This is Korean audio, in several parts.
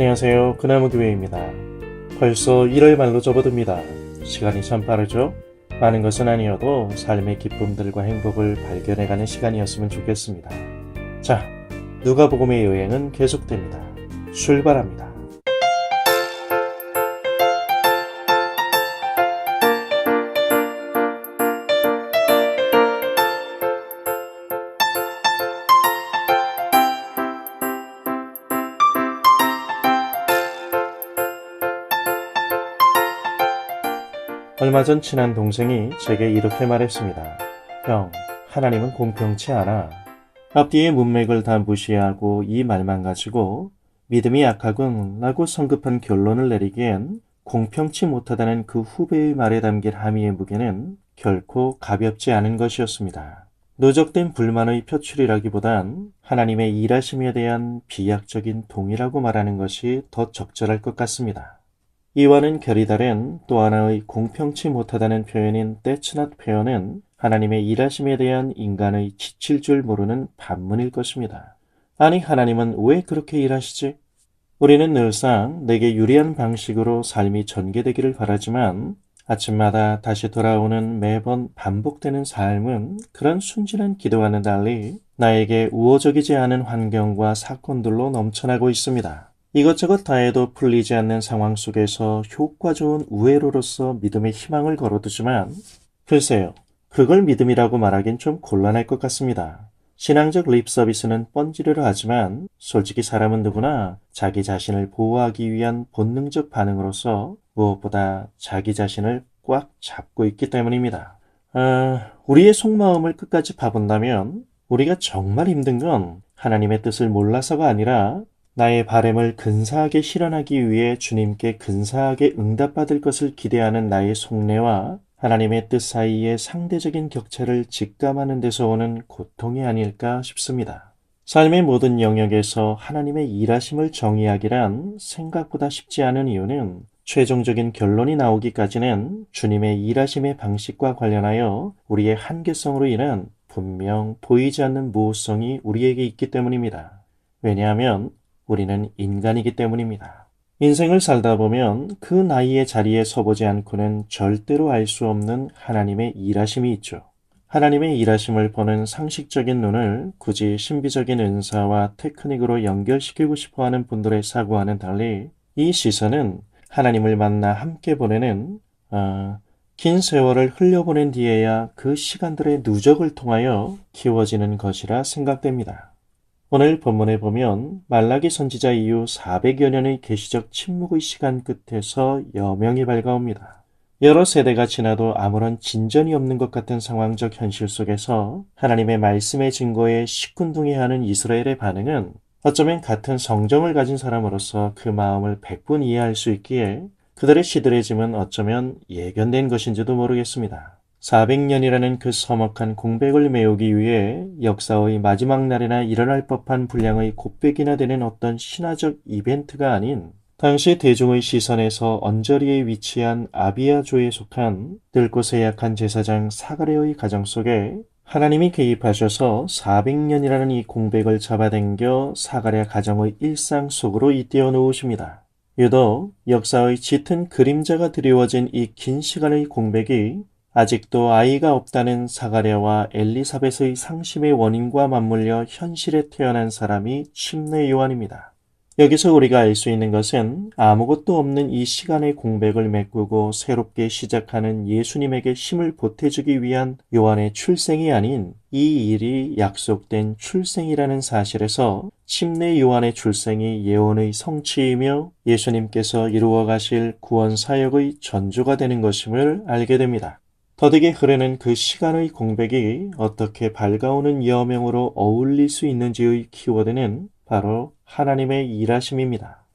안녕하세요. 그나무교회입니다. 벌써 1월 말로 접어듭니다. 시간이 참 빠르죠? 많은 것은 아니어도 삶의 기쁨들과 행복을 발견해가는 시간이었으면 좋겠습니다. 자, 누가복음의 여행은 계속됩니다. 출발합니다. 얼마 전 친한 동생이 제게 이렇게 말했습니다. 형, 하나님은 공평치 않아. 앞뒤의 문맥을 다 무시하고 이 말만 가지고 믿음이 약하군 라고 성급한 결론을 내리기엔 공평치 못하다는 그 후배의 말에 담긴 함의의 무게는 결코 가볍지 않은 것이었습니다. 누적된 불만의 표출이라기보단 하나님의 일하심에 대한 비약적인 동의라고 말하는 것이 더 적절할 것 같습니다. 이와는 결이 다른 또 하나의 공평치 못하다는 표현인 That's not fair는 하나님의 일하심에 대한 인간의 지칠 줄 모르는 반문일 것입니다. 아니, 하나님은 왜 그렇게 일하시지? 우리는 늘상 내게 유리한 방식으로 삶이 전개되기를 바라지만 아침마다 다시 돌아오는 매번 반복되는 삶은 그런 순진한 기도와는 달리 나에게 우호적이지 않은 환경과 사건들로 넘쳐나고 있습니다. 이것저것 다 해도 풀리지 않는 상황 속에서 효과 좋은 우회로로서 믿음의 희망을 걸어두지만 글쎄요, 그걸 믿음이라고 말하긴 좀 곤란할 것 같습니다. 신앙적 립 서비스는 뻔지르르 하지만 솔직히 사람은 누구나 자기 자신을 보호하기 위한 본능적 반응으로서 무엇보다 자기 자신을 꽉 잡고 있기 때문입니다. 우리의 속마음을 끝까지 봐본다면 우리가 정말 힘든 건 하나님의 뜻을 몰라서가 아니라 나의 바램을 근사하게 실현하기 위해 주님께 근사하게 응답받을 것을 기대하는 나의 속내와 하나님의 뜻 사이의 상대적인 격차를 직감하는 데서 오는 고통이 아닐까 싶습니다. 삶의 모든 영역에서 하나님의 일하심을 정의하기란 생각보다 쉽지 않은 이유는 최종적인 결론이 나오기까지는 주님의 일하심의 방식과 관련하여 우리의 한계성으로 인한 분명 보이지 않는 모호성이 우리에게 있기 때문입니다. 왜냐하면 우리는 인간이기 때문입니다. 인생을 살다 보면 그 나이의 자리에 서보지 않고는 절대로 알 수 없는 하나님의 일하심이 있죠. 하나님의 일하심을 보는 상식적인 눈을 굳이 신비적인 은사와 테크닉으로 연결시키고 싶어하는 분들의 사고와는 달리 이 시선은 하나님을 만나 함께 보내는 긴 세월을 흘려보낸 뒤에야 그 시간들의 누적을 통하여 키워지는 것이라 생각됩니다. 오늘 본문에 보면 말라기 선지자 이후 400여 년의 계시적 침묵의 시간 끝에서 여명이 밝아옵니다. 여러 세대가 지나도 아무런 진전이 없는 것 같은 상황적 현실 속에서 하나님의 말씀의 증거에 시큰둥해하는 이스라엘의 반응은 어쩌면 같은 성정을 가진 사람으로서 그 마음을 100분 이해할 수 있기에 그들의 시들해짐은 어쩌면 예견된 것인지도 모르겠습니다. 400년이라는 그 서먹한 공백을 메우기 위해 역사의 마지막 날에나 일어날 법한 분량의 곱백이나 되는 어떤 신화적 이벤트가 아닌 당시 대중의 시선에서 언저리에 위치한 아비아조에 속한 늙고 쇠약한 제사장 사가랴의 가정 속에 하나님이 개입하셔서 400년이라는 이 공백을 잡아당겨 사가랴 가정의 일상 속으로 잇대어 놓으십니다. 유독 역사의 짙은 그림자가 드리워진 이 긴 시간의 공백이 아직도 아이가 없다는 사가랴와 엘리사벳의 상심의 원인과 맞물려 현실에 태어난 사람이 침례 요한입니다. 여기서 우리가 알 수 있는 것은 아무것도 없는 이 시간의 공백을 메꾸고 새롭게 시작하는 예수님에게 힘을 보태주기 위한 요한의 출생이 아닌 이 일이 약속된 출생이라는 사실에서 침례 요한의 출생이 예언의 성취이며 예수님께서 이루어 가실 구원 사역의 전조가 되는 것임을 알게 됩니다. 더디게 흐르는 그 시간의 공백이 어떻게 밝아오는 여명으로 어울릴 수 있는지의 키워드는 바로 하나님의 일하심입니다.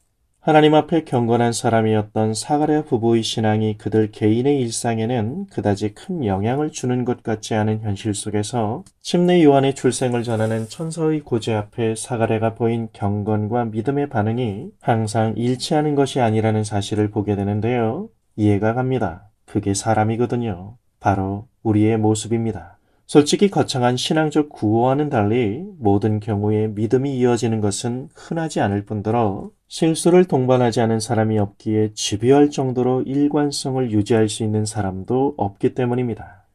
하나님 앞에 경건한 사람이었던 사가랴 부부의 신앙이 그들 개인의 일상에는 그다지 큰 영향을 주는 것 같지 않은 현실 속에서 침례 요한의 출생을 전하는 천사의 고제 앞에 사가랴가 보인 경건과 믿음의 반응이 항상 일치하는 것이 아니라는 사실을 보게 되는데요. 이해가 갑니다. 그게 사람이거든요. 바로 우리의 모습입니다. 솔직히 거창한 신앙적 구호와는 달리 모든 경우에 믿음이 이어지는 것은 흔하지 않을 뿐더러 실수를 동반하지 않은 사람이 없기에 집요할 정도로 일관성을 유지할 수 있는 사람도 없기 때문입니다.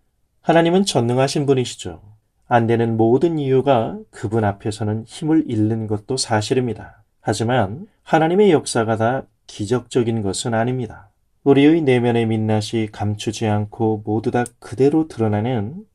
하나님은 전능하신 분이시죠. 안 되는 모든 이유가 그분 앞에서는 힘을 잃는 것도 사실입니다. 하지만 하나님의 역사가 다 기적적인 것은 아닙니다. 우리의 내면의 민낯이 감추지 않고 모두 다 그대로 드러나는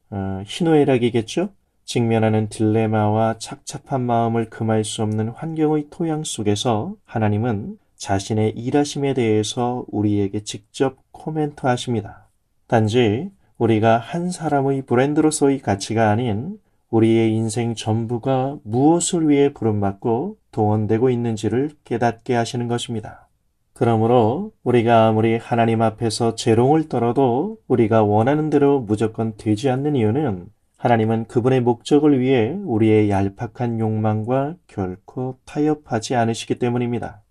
희노애락이겠죠? 직면하는 딜레마와 착잡한 마음을 금할 수 없는 환경의 토양 속에서 하나님은 자신의 일하심에 대해서 우리에게 직접 코멘트하십니다. 단지 우리가 한 사람의 브랜드로서의 가치가 아닌 우리의 인생 전부가 무엇을 위해 부름받고 동원되고 있는지를 깨닫게 하시는 것입니다. 그러므로 우리가 아무리 하나님 앞에서 재롱을 떨어도 우리가 원하는 대로 무조건 되지 않는 이유는 하나님은 그분의 목적을 위해 우리의 얄팍한 욕망과 결코 타협하지 않으시기 때문입니다.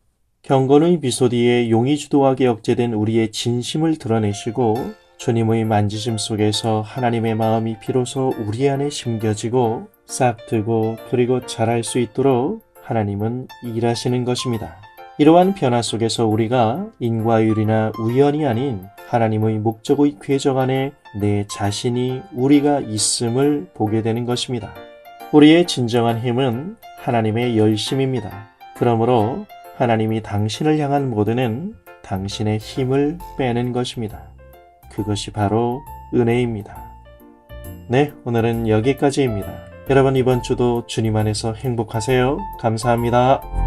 경건의 미소 뒤에 용이 주도하게 억제된 우리의 진심을 드러내시고 주님의 만지심 속에서 하나님의 마음이 비로소 우리 안에 심겨지고 싹트고 그리고 자랄 수 있도록 하나님은 일하시는 것입니다. 이러한 변화 속에서 우리가 인과율이나 우연이 아닌 하나님의 목적의 궤적 안에 내 자신이 우리가 있음을 보게 되는 것입니다. 우리의 진정한 힘은 하나님의 열심입니다. 그러므로 하나님이 당신을 향한 모드는 당신의 힘을 빼는 것입니다. 그것이 바로 은혜입니다. 네, 오늘은 여기까지입니다. 여러분 이번 주도 주님 안에서 행복하세요. 감사합니다.